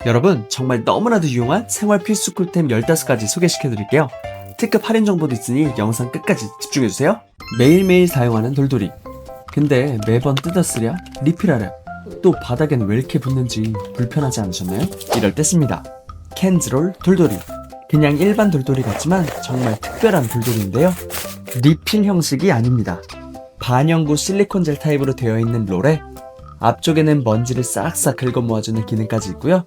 여러분, 정말 너무나도 유용한 생활 필수 꿀템 15가지 소개시켜드릴게요. 특급 할인 정보도 있으니 영상 끝까지 집중해주세요. 매일매일 사용하는 돌돌이. 근데 매번 뜯었으랴, 리필하랴, 또 바닥엔 왜 이렇게 붙는지 불편하지 않으셨나요? 이럴 때 씁니다. 캔즈롤 돌돌이. 그냥 일반 돌돌이 같지만 정말 특별한 돌돌이인데요. 리필 형식이 아닙니다. 반영구 실리콘 젤 타입으로 되어 있는 롤에 앞쪽에는 먼지를 싹싹 긁어 모아주는 기능까지 있고요.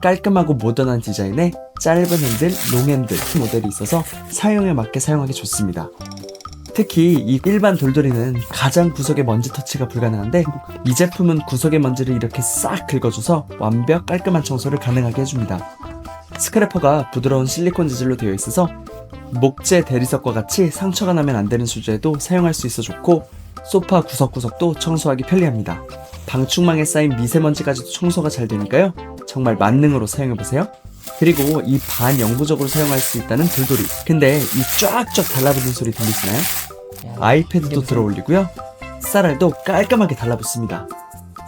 깔끔하고 모던한 디자인에 짧은 핸들, 롱 핸들 모델이 있어서 사용에 맞게 사용하기 좋습니다. 특히 이 일반 돌돌이는 가장 구석에 먼지 터치가 불가능한데 이 제품은 구석의 먼지를 이렇게 싹 긁어줘서 완벽 깔끔한 청소를 가능하게 해줍니다. 스크래퍼가 부드러운 실리콘 재질로 되어 있어서 목재 대리석과 같이 상처가 나면 안 되는 소재에도 사용할 수 있어 좋고 소파 구석구석도 청소하기 편리합니다. 방충망에 쌓인 미세먼지까지도 청소가 잘 되니까요. 정말 만능으로 사용해보세요. 그리고 이 반영구적으로 사용할 수 있다는 돌돌이. 근데 이 쫙쫙 달라붙는 소리 들리시나요? 아이패드도 들어올리고요. 쌀알도 깔끔하게 달라붙습니다.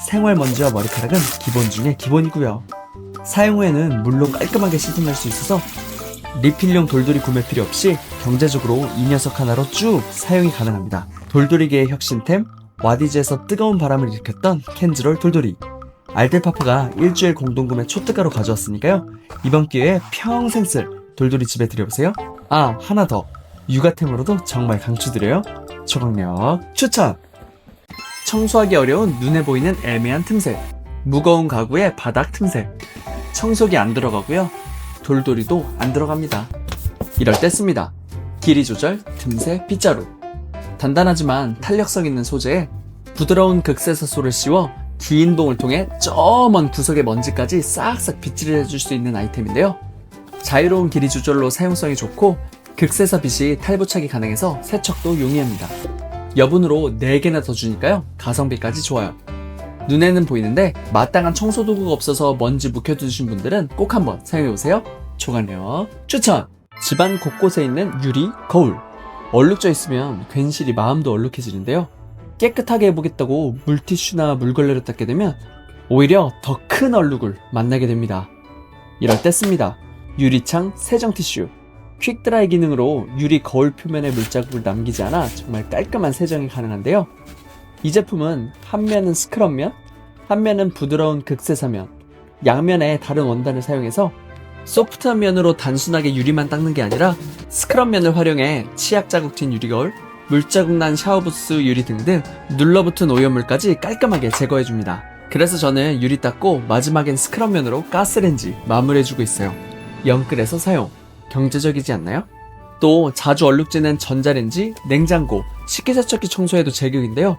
생활먼지와 머리카락은 기본 중에 기본이고요. 사용 후에는 물로 깔끔하게 씻어낼 수 있어서 리필용 돌돌이 구매 필요 없이 경제적으로 이 녀석 하나로 쭉 사용이 가능합니다. 돌돌이계의 혁신템, 와디즈에서 뜨거운 바람을 일으켰던 캔즈롤 돌돌이. 알뜰파프가 일주일 공동구매 초특가로 가져왔으니까요. 이번 기회에 평생 쓸 돌돌이 집에 들여보세요. 아, 하나 더. 육아템으로도 정말 강추드려요. 초강력 추천! 청소하기 어려운 눈에 보이는 애매한 틈새, 무거운 가구의 바닥 틈새, 청소기 안 들어가고요. 돌돌이도 안 들어갑니다. 이럴 때 씁니다. 길이 조절 틈새 빗자루. 단단하지만 탄력성 있는 소재에 부드러운 극세사소를 씌워 긴 봉을 통해 저 먼 구석의 먼지까지 싹싹 빗질을 해줄 수 있는 아이템인데요. 자유로운 길이 조절로 사용성이 좋고 극세사 빗이 탈부착이 가능해서 세척도 용이합니다. 여분으로 4개나 더 주니까요. 가성비까지 좋아요. 눈에는 보이는데 마땅한 청소도구가 없어서 먼지 묵혀두신 분들은 꼭 한번 사용해보세요. 초강력 추천! 집안 곳곳에 있는 유리, 거울. 얼룩져 있으면 괜시리 마음도 얼룩해지는데요. 깨끗하게 해보겠다고 물티슈나 물걸레로 닦게 되면 오히려 더 큰 얼룩을 만나게 됩니다. 이럴 때 씁니다. 유리창 세정 티슈. 퀵드라이 기능으로 유리 거울 표면에 물자국을 남기지 않아 정말 깔끔한 세정이 가능한데요. 이 제품은 한 면은 스크럽면, 한 면은 부드러운 극세사면, 양면에 다른 원단을 사용해서 소프트한 면으로 단순하게 유리만 닦는 게 아니라 스크럽면을 활용해 치약 자국 튄 유리거울, 물자국 난 샤워부스 유리 등등 눌러붙은 오염물까지 깔끔하게 제거해줍니다. 그래서 저는 유리 닦고 마지막엔 스크럽면으로 가스레인지 마무리해주고 있어요. 영끌에서 사용. 경제적이지 않나요? 또 자주 얼룩지는 전자레인지, 냉장고, 식기세척기 청소에도 제격인데요.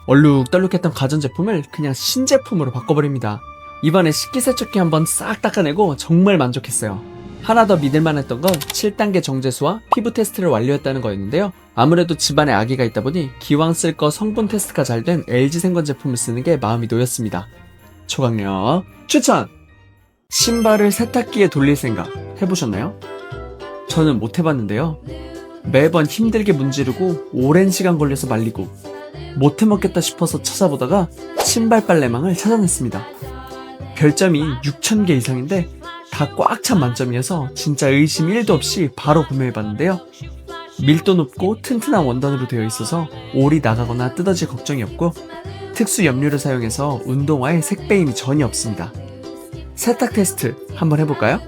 얼룩덜룩했던 가전제품을 그냥 신제품으로 바꿔버립니다. 이번에 식기세척기 한번 싹 닦아내고 정말 만족했어요. 하나 더 믿을만 했던 건 7단계 정제수와 피부 테스트를 완료했다는 거였는데요. 아무래도 집안에 아기가 있다 보니 기왕 쓸 거 성분 테스트가 잘 된 LG생건 제품을 쓰는 게 마음이 놓였습니다. 초강력 추천! 신발을 세탁기에 돌릴 생각 해보셨나요? 저는 못 해봤는데요. 매번 힘들게 문지르고 오랜 시간 걸려서 말리고 못 해먹겠다 싶어서 찾아보다가 신발 빨래망을 찾아냈습니다. 별점이 6,000개 이상인데 다 꽉 찬 만점이어서 진짜 의심 1도 없이 바로 구매해봤는데요. 밀도 높고 튼튼한 원단으로 되어 있어서 올이 나가거나 뜯어질 걱정이 없고 특수 염료를 사용해서 운동화에 색배임이 전혀 없습니다. 세탁 테스트 한번 해볼까요?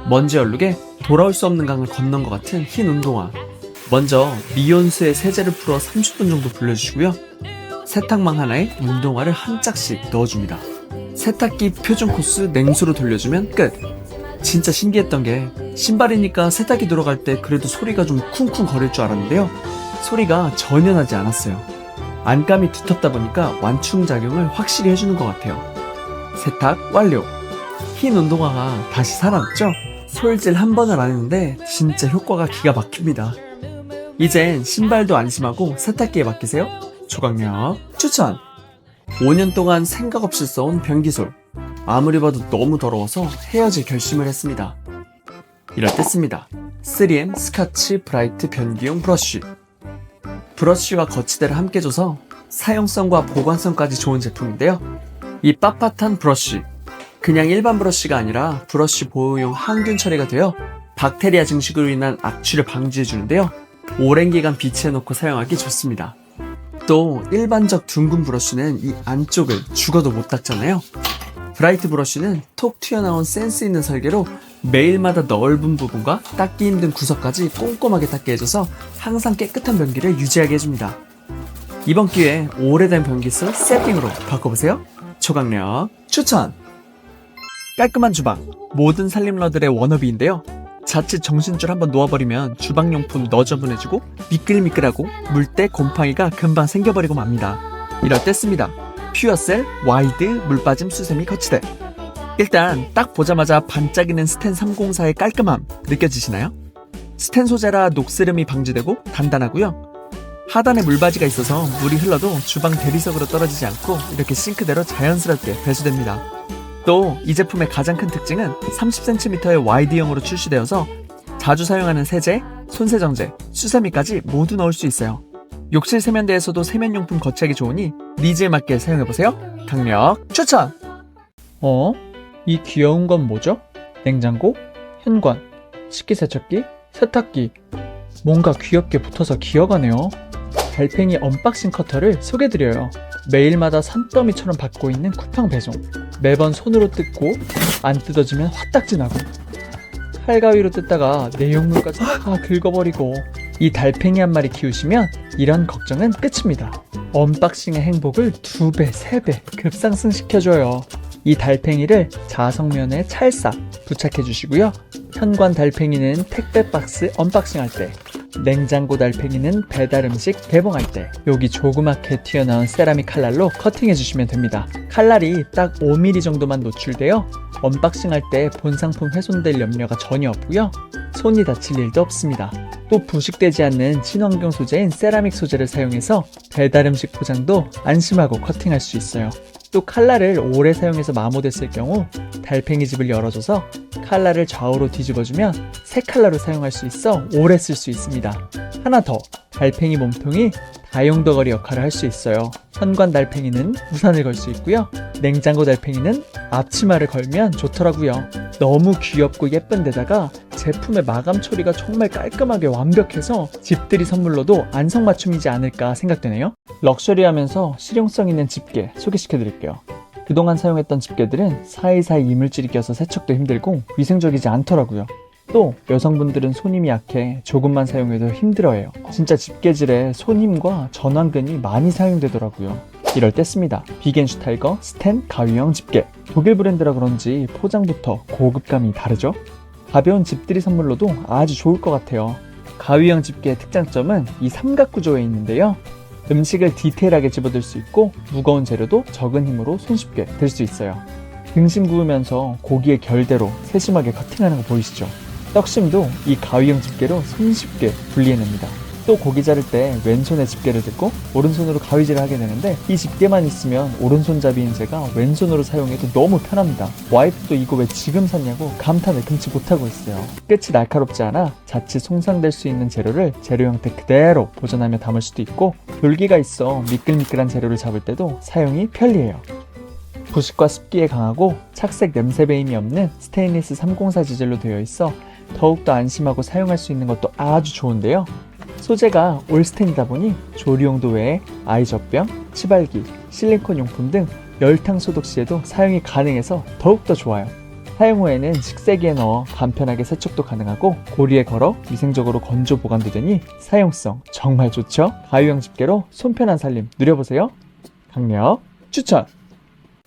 먼지 얼룩에 돌아올 수 없는 강을 건넌 것 같은 흰 운동화. 먼저 미온수에 세제를 풀어 30분 정도 불려주시고요. 세탁망 하나에 운동화를 한 짝씩 넣어줍니다. 세탁기 표준 코스 냉수로 돌려주면 끝. 진짜 신기했던 게 신발이니까 세탁기 들어갈 때 그래도 소리가 좀 쿵쿵 거릴 줄 알았는데요. 소리가 전혀 나지 않았어요. 안감이 두텁다 보니까 완충작용을 확실히 해주는 것 같아요. 세탁 완료. 흰 운동화가 다시 살아났죠? 솔질 한 번을 안 했는데 진짜 효과가 기가 막힙니다. 이젠 신발도 안심하고 세탁기에 맡기세요. 초강력 추천! 5년 동안 생각 없이 써온 변기솔. 아무리 봐도 너무 더러워서 헤어질 결심을 했습니다. 이럴 때 씁니다. 3M 스카치 브라이트 변기용 브러쉬. 브러쉬와 거치대를 함께 줘서 사용성과 보관성까지 좋은 제품인데요. 이 빳빳한 브러쉬, 그냥 일반 브러쉬가 아니라 브러쉬 보호용 항균 처리가 되어 박테리아 증식으로 인한 악취를 방지해주는데요. 오랜 기간 비치해 놓고 사용하기 좋습니다. 또 일반적 둥근 브러쉬는 이 안쪽을 죽어도 못 닦잖아요. 브라이트 브러쉬는 톡 튀어나온 센스 있는 설계로 매일마다 넓은 부분과 닦기 힘든 구석까지 꼼꼼하게 닦게 해줘서 항상 깨끗한 변기를 유지하게 해줍니다. 이번 기회에 오래된 변기수 세팅으로 바꿔보세요. 초강력 추천! 깔끔한 주방, 모든 살림러들의 워너비인데요. 자칫 정신줄 한번 놓아버리면 주방용품 너저분해지고 미끌미끌하고 물때 곰팡이가 금방 생겨버리고 맙니다. 이럴 때 씁니다. 퓨어셀 와이드 물빠짐 수세미 거치대. 일단 딱 보자마자 반짝이는 스텐 304의 깔끔함 느껴지시나요? 스텐 소재라 녹스름이 방지되고 단단하고요. 하단에 물바지가 있어서 물이 흘러도 주방 대리석으로 떨어지지 않고 이렇게 싱크대로 자연스럽게 배수됩니다. 또 이 제품의 가장 큰 특징은 30cm의 와이드형으로 출시되어서 자주 사용하는 세제, 손세정제, 수세미까지 모두 넣을 수 있어요. 욕실 세면대에서도 세면용품 거치하기 좋으니 니즈에 맞게 사용해보세요. 강력 추천! 이 귀여운 건 뭐죠? 냉장고, 현관, 식기세척기, 세탁기. 뭔가 귀엽게 붙어서 기어가네요. 달팽이 언박싱 커터를 소개드려요. 매일마다 산더미처럼 받고 있는 쿠팡 배송. 매번 손으로 뜯고 안 뜯어지면 화딱지나고 칼가위로 뜯다가 내용물까지 다 긁어버리고. 이 달팽이 한 마리 키우시면 이런 걱정은 끝입니다. 언박싱의 행복을 2배, 3배 급상승시켜줘요. 이 달팽이를 자석면에 찰싹 부착해 주시고요. 현관 달팽이는 택배 박스 언박싱할 때, 냉장고 달팽이는 배달 음식 개봉할 때 여기 조그맣게 튀어나온 세라믹 칼날로 커팅해 주시면 됩니다. 칼날이 딱 5mm 정도만 노출되어 언박싱할 때 본 상품 훼손될 염려가 전혀 없고요. 손이 다칠 일도 없습니다. 또 부식되지 않는 친환경 소재인 세라믹 소재를 사용해서 배달 음식 포장도 안심하고 커팅할 수 있어요. 또 칼날을 오래 사용해서 마모됐을 경우 달팽이 즙을 열어줘서 칼날을 좌우로 뒤집어주면 새 칼날로 사용할 수 있어 오래 쓸 수 있습니다. 하나 더, 달팽이 몸통이 다용도거리 역할을 할 수 있어요. 현관 달팽이는 우산을 걸 수 있고요. 냉장고 달팽이는 앞치마를 걸면 좋더라고요. 너무 귀엽고 예쁜 데다가 제품의 마감 처리가 정말 깔끔하게 완벽해서 집들이 선물로도 안성맞춤이지 않을까 생각되네요. 럭셔리하면서 실용성 있는 집게 소개시켜드릴게요. 그동안 사용했던 집게들은 사이사이 이물질이 껴서 세척도 힘들고 위생적이지 않더라고요. 또 여성분들은 손힘이 약해 조금만 사용해도 힘들어해요. 진짜 집게질에 손힘과 전완근이 많이 사용되더라고요. 이럴 때 씁니다. 비겐슈타이거 스텐 가위형 집게. 독일 브랜드라 그런지 포장부터 고급감이 다르죠? 가벼운 집들이 선물로도 아주 좋을 것 같아요. 가위형 집게의 특장점은 이 삼각 구조에 있는데요. 음식을 디테일하게 집어들 수 있고 무거운 재료도 적은 힘으로 손쉽게 들 수 있어요. 등심 구우면서 고기의 결대로 세심하게 커팅하는 거 보이시죠? 떡심도 이 가위형 집게로 손쉽게 분리해냅니다. 또 고기 자를 때 왼손에 집게를 들고 오른손으로 가위질을 하게 되는데 이 집게만 있으면 오른손잡이인 제가 왼손으로 사용해도 너무 편합니다. 와이프도 이거 왜 지금 샀냐고 감탄을 금치 못하고 있어요. 끝이 날카롭지 않아 자칫 손상될 수 있는 재료를 재료 형태 그대로 보존하며 담을 수도 있고 돌기가 있어 미끌미끌한 재료를 잡을 때도 사용이 편리해요. 부식과 습기에 강하고 착색 냄새 배임이 없는 스테인리스 304 지젤로 되어 있어 더욱더 안심하고 사용할 수 있는 것도 아주 좋은데요. 소재가 올스텐이다 보니 조리용도 외에 아이젖병, 치발기, 실리콘 용품 등 열탕 소독 시에도 사용이 가능해서 더욱더 좋아요. 사용 후에는 식세기에 넣어 간편하게 세척도 가능하고 고리에 걸어 위생적으로 건조 보관도 되니 사용성 정말 좋죠? 가위형 집게로 손편한 살림 누려보세요. 강력 추천!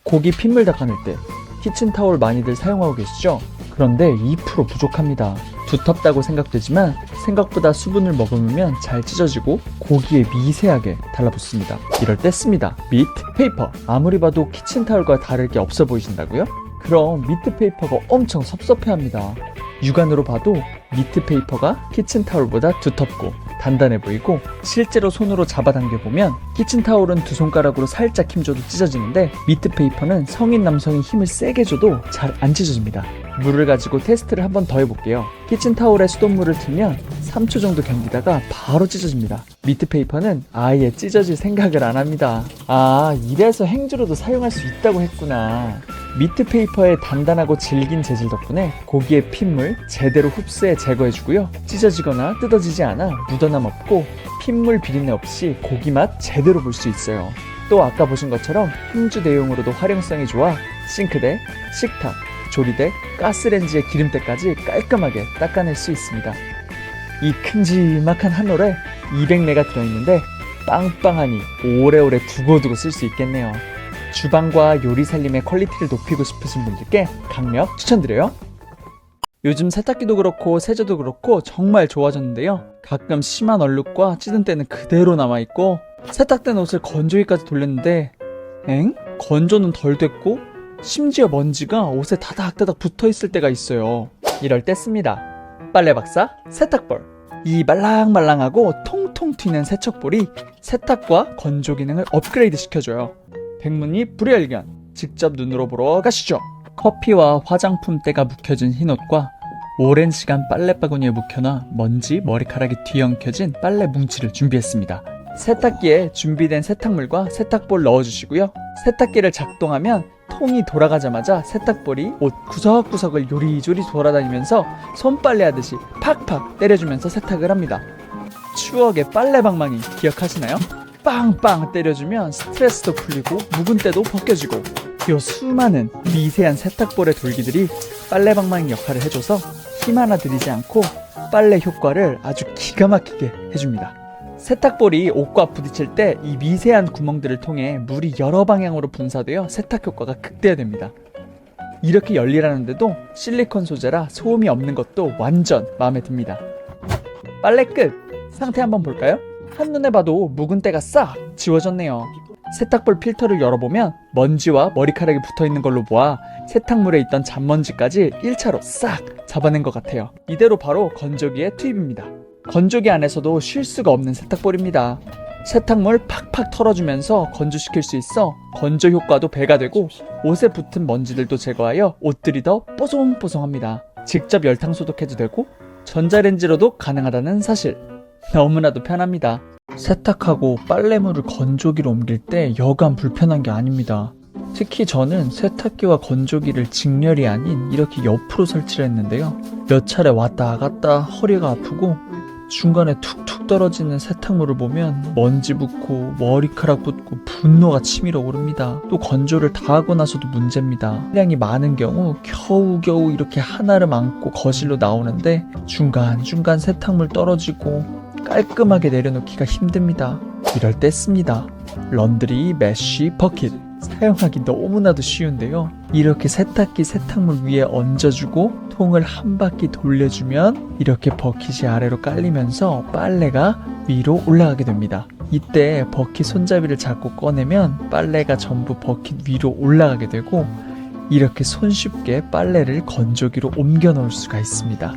고기 핏물 닦아낼 때 키친타올 많이들 사용하고 계시죠? 그런데 2% 부족합니다. 두텁다고 생각되지만 생각보다 수분을 머금으면 잘 찢어지고 고기에 미세하게 달라붙습니다. 이럴 때 씁니다. 미트 페이퍼. 아무리 봐도 키친타올과 다를 게 없어 보이신다고요? 그럼 미트 페이퍼가 엄청 섭섭해합니다. 육안으로 봐도 미트 페이퍼가 키친타올보다 두텁고 단단해 보이고 실제로 손으로 잡아당겨보면 키친타올은 두 손가락으로 살짝 힘줘도 찢어지는데 미트 페이퍼는 성인 남성이 힘을 세게 줘도 잘 안 찢어집니다. 물을 가지고 테스트를 한 번 더 해볼게요. 키친타올에 수돗물을 틀면 3초 정도 견디다가 바로 찢어집니다. 미트 페이퍼는 아예 찢어질 생각을 안 합니다. 아, 이래서 행주로도 사용할 수 있다고 했구나. 미트 페이퍼의 단단하고 질긴 재질 덕분에 고기의 핏물 제대로 흡수해 제거해주고요. 찢어지거나 뜯어지지 않아 묻어남 없고 핏물 비린내 없이 고기 맛 제대로 볼 수 있어요. 또 아까 보신 것처럼 행주 대용으로도 활용성이 좋아 싱크대, 식탁, 조리대, 가스레인지의 기름때까지 깔끔하게 닦아낼 수 있습니다. 이 큼지막한 한 롤에 200매가 들어있는데 빵빵하니 오래오래 두고두고 쓸 수 있겠네요. 주방과 요리 살림의 퀄리티를 높이고 싶으신 분들께 강력 추천드려요. 요즘 세탁기도 그렇고 세제도 그렇고 정말 좋아졌는데요. 가끔 심한 얼룩과 찌든 때는 그대로 남아있고 세탁된 옷을 건조기까지 돌렸는데 건조는 덜 됐고 심지어 먼지가 옷에 다닥다닥 붙어있을 때가 있어요. 이럴 때 씁니다. 빨래박사 세탁볼. 이 말랑말랑하고 통통 튀는 세척볼이 세탁과 건조 기능을 업그레이드 시켜줘요. 백문이 불여일견, 직접 눈으로 보러 가시죠. 커피와 화장품 때가 묵혀진 흰옷과 오랜 시간 빨래바구니에 묵혀놔 먼지, 머리카락이 뒤엉켜진 빨래 뭉치를 준비했습니다. 세탁기에 준비된 세탁물과 세탁볼 넣어주시고요. 세탁기를 작동하면 통이 돌아가자마자 세탁볼이 옷 구석구석을 요리조리 돌아다니면서 손빨래 하듯이 팍팍 때려주면서 세탁을 합니다. 추억의 빨래방망이 기억하시나요? 빵빵 때려주면 스트레스도 풀리고 묵은 때도 벗겨지고 요 수많은 미세한 세탁볼의 돌기들이 빨래방망이 역할을 해줘서 힘 하나 들이지 않고 빨래 효과를 아주 기가 막히게 해줍니다. 세탁볼이 옷과 부딪힐 때 이 미세한 구멍들을 통해 물이 여러 방향으로 분사되어 세탁 효과가 극대화됩니다. 이렇게 열일하는데도 실리콘 소재라 소음이 없는 것도 완전 마음에 듭니다. 빨래 끝! 상태 한번 볼까요? 한눈에 봐도 묵은 때가 싹 지워졌네요. 세탁볼 필터를 열어보면 먼지와 머리카락이 붙어있는 걸로 보아 세탁물에 있던 잔먼지까지 1차로 싹 잡아낸 것 같아요. 이대로 바로 건조기에 투입입니다. 건조기 안에서도 쉴 수가 없는 세탁볼입니다. 세탁물 팍팍 털어주면서 건조시킬 수 있어 건조 효과도 배가 되고 옷에 붙은 먼지들도 제거하여 옷들이 더 뽀송뽀송합니다. 직접 열탕 소독해도 되고 전자레인지로도 가능하다는 사실. 너무나도 편합니다. 세탁하고 빨래물을 건조기로 옮길 때 여간 불편한 게 아닙니다. 특히 저는 세탁기와 건조기를 직렬이 아닌 이렇게 옆으로 설치를 했는데요. 몇 차례 왔다 갔다 허리가 아프고 중간에 툭툭 떨어지는 세탁물을 보면 먼지 붙고 머리카락 붙고 분노가 치밀어 오릅니다. 또 건조를 다 하고 나서도 문제입니다.量이 많은 경우 겨우겨우 이렇게 하나를 안고 거실로 나오는데 중간중간 세탁물 떨어지고 깔끔하게 내려놓기가 힘듭니다. 이럴 때 씁니다. 런드리 메쉬 버킷. 사용하기 너무나도 쉬운데요. 이렇게 세탁기 세탁물 위에 얹어주고 통을 한 바퀴 돌려주면 이렇게 버킷이 아래로 깔리면서 빨래가 위로 올라가게 됩니다. 이때 버킷 손잡이를 잡고 꺼내면 빨래가 전부 버킷 위로 올라가게 되고 이렇게 손쉽게 빨래를 건조기로 옮겨 놓을 수가 있습니다.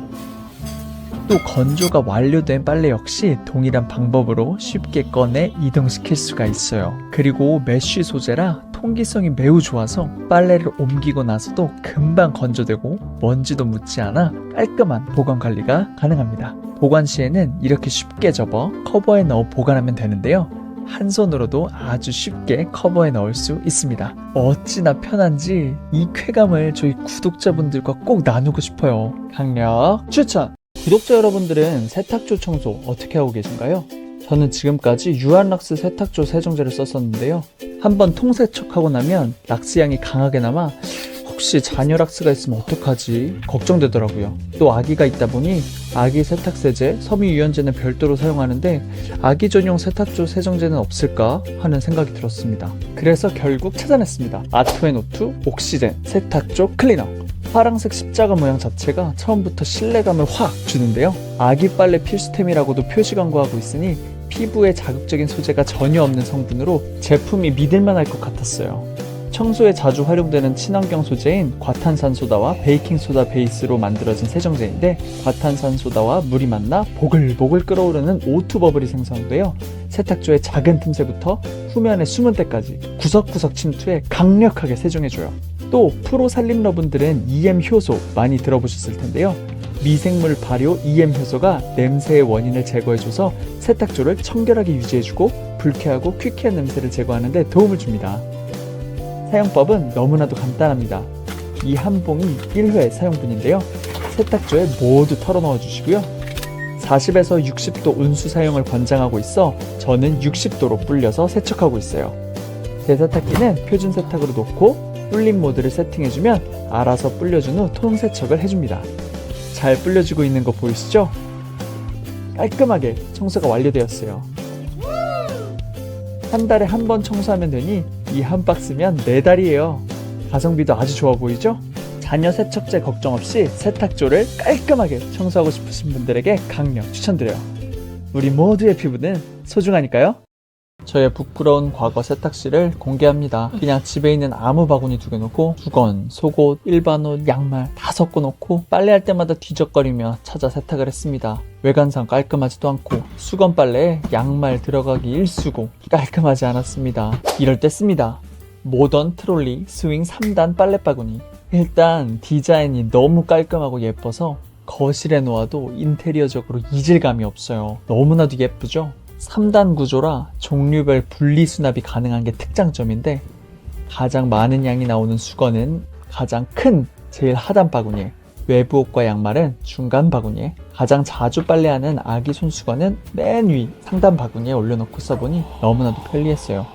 또 건조가 완료된 빨래 역시 동일한 방법으로 쉽게 꺼내 이동시킬 수가 있어요. 그리고 메쉬 소재라 통기성이 매우 좋아서 빨래를 옮기고 나서도 금방 건조되고 먼지도 묻지 않아 깔끔한 보관 관리가 가능합니다. 보관 시에는 이렇게 쉽게 접어 커버에 넣어 보관하면 되는데요. 한 손으로도 아주 쉽게 커버에 넣을 수 있습니다. 어찌나 편한지 이 쾌감을 저희 구독자분들과 꼭 나누고 싶어요. 강력 추천! 구독자 여러분들은 세탁조 청소 어떻게 하고 계신가요? 저는 지금까지 유한락스 세탁조 세정제를 썼었는데요. 한번 통세척하고 나면 락스 향이 강하게 남아 혹시 잔여 락스가 있으면 어떡하지 걱정되더라고요. 또 아기가 있다 보니 아기 세탁세제, 섬유유연제는 별도로 사용하는데 아기 전용 세탁조 세정제는 없을까 하는 생각이 들었습니다. 그래서 결국 찾아냈습니다. 아토앤오투 옥시젠 세탁조 클리너. 파랑색 십자가 모양 자체가 처음부터 신뢰감을 확 주는데요. 아기 빨래 필수템이라고도 표시 광고하고 있으니 피부에 자극적인 소재가 전혀 없는 성분으로 제품이 믿을만할 것 같았어요. 청소에 자주 활용되는 친환경 소재인 과탄산소다와 베이킹소다 베이스로 만들어진 세정제인데 과탄산소다와 물이 만나 보글보글 끓어오르는 오투 버블이 생성되어 세탁조의 작은 틈새부터 후면의 숨은 때까지 구석구석 침투해 강력하게 세정해줘요. 또 프로 살림러분들은 EM 효소 많이 들어보셨을 텐데요. 미생물 발효 EM 효소가 냄새의 원인을 제거해줘서 세탁조를 청결하게 유지해주고 불쾌하고 퀴퀴한 냄새를 제거하는 데 도움을 줍니다. 사용법은 너무나도 간단합니다. 이 한 봉이 1회 사용분인데요. 세탁조에 모두 털어 넣어 주시고요. 40에서 60도 온수 사용을 권장하고 있어 저는 60도로 불려서 세척하고 있어요. 대세탁기는 표준 세탁으로 놓고 불림 모드를 세팅해주면 알아서 불려준 후 통 세척을 해줍니다. 잘 불려지고 있는 거 보이시죠? 깔끔하게 청소가 완료되었어요. 한 달에 한 번 청소하면 되니 이 한 박스면 4달이에요. 가성비도 아주 좋아 보이죠? 자녀 세척제 걱정 없이 세탁조를 깔끔하게 청소하고 싶으신 분들에게 강력 추천드려요. 우리 모두의 피부는 소중하니까요. 저의 부끄러운 과거 세탁실을 공개합니다. 그냥 집에 있는 아무 바구니 2개 놓고 수건, 속옷, 일반 옷, 양말 다 섞어 놓고 빨래할 때마다 뒤적거리며 찾아 세탁을 했습니다. 외관상 깔끔하지도 않고 수건 빨래에 양말 들어가기 일쑤고 깔끔하지 않았습니다. 이럴 때 씁니다. 모던 트롤리 스윙 3단 빨래 바구니. 일단 디자인이 너무 깔끔하고 예뻐서 거실에 놓아도 인테리어적으로 이질감이 없어요. 너무나도 예쁘죠? 3단 구조라 종류별 분리 수납이 가능한 게 특장점인데 가장 많은 양이 나오는 수건은 가장 큰 제일 하단 바구니에, 외부 옷과 양말은 중간 바구니에, 가장 자주 빨래하는 아기 손수건은 맨 위 상단 바구니에 올려놓고 써보니 너무나도 편리했어요.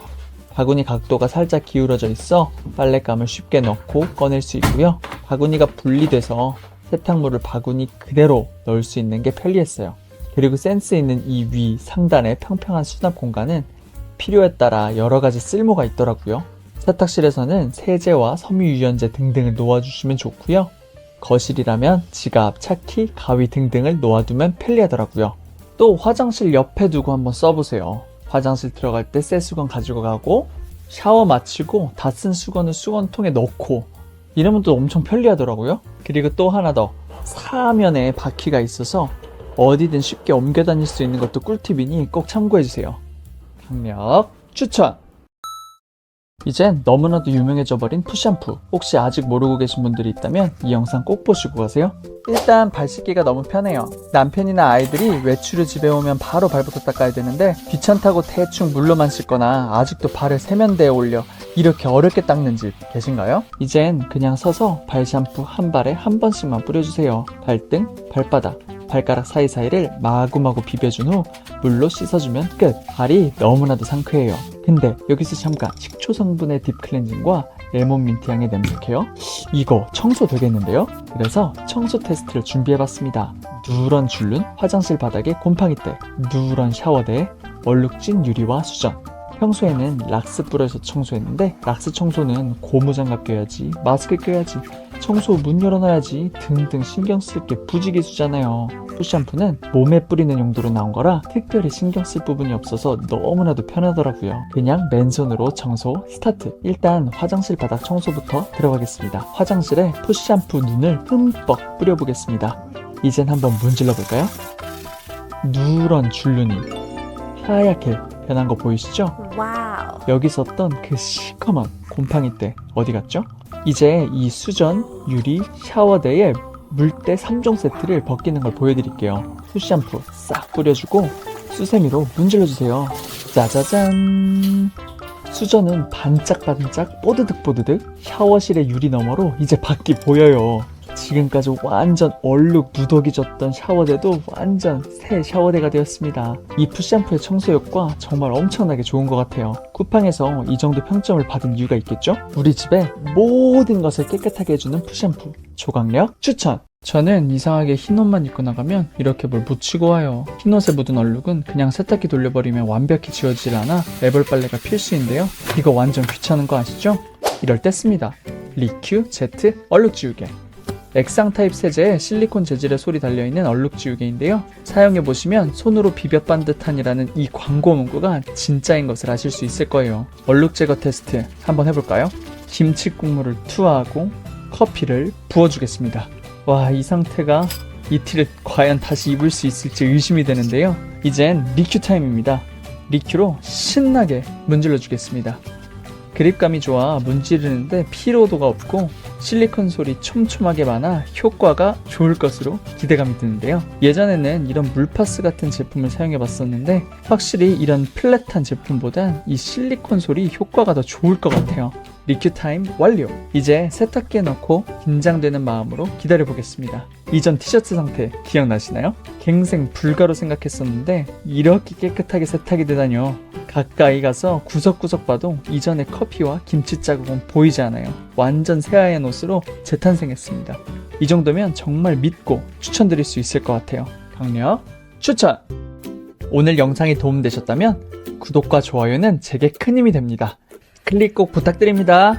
바구니 각도가 살짝 기울어져 있어 빨랫감을 쉽게 넣고 꺼낼 수 있고요. 바구니가 분리돼서 세탁물을 바구니 그대로 넣을 수 있는 게 편리했어요. 그리고 센스 있는 이 위 상단의 평평한 수납 공간은 필요에 따라 여러 가지 쓸모가 있더라고요. 세탁실에서는 세제와 섬유유연제 등등을 놓아주시면 좋고요. 거실이라면 지갑, 차키, 가위 등등을 놓아두면 편리하더라고요. 또 화장실 옆에 두고 한번 써보세요. 화장실 들어갈 때 새 수건 가지고 가고 샤워 마치고 다 쓴 수건을 수건통에 넣고 이러면 또 엄청 편리하더라고요. 그리고 또 하나 더, 사면에 바퀴가 있어서 어디든 쉽게 옮겨 다닐 수 있는 것도 꿀팁이니 꼭 참고해주세요. 강력 추천! 이젠 너무나도 유명해져 버린 푸샴푸, 혹시 아직 모르고 계신 분들이 있다면 이 영상 꼭 보시고 가세요. 일단 발 씻기가 너무 편해요. 남편이나 아이들이 외출을 집에 오면 바로 발부터 닦아야 되는데 귀찮다고 대충 물로만 씻거나 아직도 발을 세면대에 올려 이렇게 어렵게 닦는 집 계신가요? 이젠 그냥 서서 발 샴푸 한 발에 한 번씩만 뿌려주세요. 발등, 발바닥, 발가락 사이사이를 마구마구 비벼준 후 물로 씻어주면 끝. 발이 너무나도 상쾌해요. 근데 여기서 잠깐, 식초 성분의 딥클렌징과 레몬 민트 향의 냄새 케어? 이거 청소 되겠는데요? 그래서 청소 테스트를 준비해봤습니다. 누런 줄눈 화장실 바닥에 곰팡이때, 누런 샤워대에 얼룩진 유리와 수전. 평소에는 락스 뿌려서 청소했는데 락스 청소는 고무장갑 껴야지, 마스크 껴야지, 청소 문 열어놔야지 등등 신경 쓸 게 부지기수잖아요. 푸샴푸는 몸에 뿌리는 용도로 나온 거라 특별히 신경 쓸 부분이 없어서 너무나도 편하더라고요. 그냥 맨손으로 청소 스타트. 일단 화장실 바닥 청소부터 들어가겠습니다. 화장실에 푸샴푸 눈을 흠뻑 뿌려보겠습니다. 이젠 한번 문질러 볼까요? 누런 줄눈이 하얗게 변한 거 보이시죠? 와우. 여기 썼던 그 시커먼 곰팡이때 어디 갔죠? 이제 이 수전, 유리, 샤워대에 물때 3종 세트를 벗기는 걸 보여드릴게요. 푸샴푸 싹 뿌려주고 수세미로 문질러주세요. 짜자잔! 수전은 반짝반짝 뽀드득뽀드득 샤워실의 유리 너머로 이제 밖이 보여요. 지금까지 완전 얼룩 누더기 졌던 샤워대도 완전 새 샤워대가 되었습니다. 이 푸샴푸의 청소 효과 정말 엄청나게 좋은 것 같아요. 쿠팡에서 이 정도 평점을 받은 이유가 있겠죠? 우리 집에 모든 것을 깨끗하게 해주는 푸샴푸 조각력 추천! 저는 이상하게 흰 옷만 입고 나가면 이렇게 뭘 묻히고 와요. 흰 옷에 묻은 얼룩은 그냥 세탁기 돌려버리면 완벽히 지워지질 않아 애벌 빨래가 필수인데요. 이거 완전 귀찮은 거 아시죠? 이럴 때 씁니다. 리큐 Z 얼룩 지우개. 액상 타입 세제에 실리콘 재질의 솔이 달려있는 얼룩 지우개인데요. 사용해보시면 손으로 비벼 빤 듯한이라는 이 광고 문구가 진짜인 것을 아실 수 있을 거예요. 얼룩 제거 테스트 한번 해볼까요? 김치 국물을 투하하고 커피를 부어주겠습니다. 와, 이 상태가 이틀을 과연 다시 입을 수 있을지 의심이 되는데요. 이젠 리큐 타임입니다. 리큐로 신나게 문질러 주겠습니다. 그립감이 좋아 문지르는데 피로도가 없고 실리콘 솔이 촘촘하게 많아 효과가 좋을 것으로 기대감이 드는데요. 예전에는 이런 물파스 같은 제품을 사용해 봤었는데 확실히 이런 플랫한 제품보단 이 실리콘 솔이 효과가 더 좋을 것 같아요. 리큐 타임 완료. 이제 세탁기에 넣고 긴장되는 마음으로 기다려보겠습니다. 이전 티셔츠 상태 기억나시나요? 갱생 불가로 생각했었는데 이렇게 깨끗하게 세탁이 되다뇨. 가까이 가서 구석구석 봐도 이전의 커피와 김치 자국은 보이지 않아요. 완전 새하얀 옷으로 재탄생했습니다. 이 정도면 정말 믿고 추천드릴 수 있을 것 같아요. 강력 추천! 오늘 영상이 도움되셨다면 구독과 좋아요는 제게 큰 힘이 됩니다. 클릭 꼭 부탁드립니다.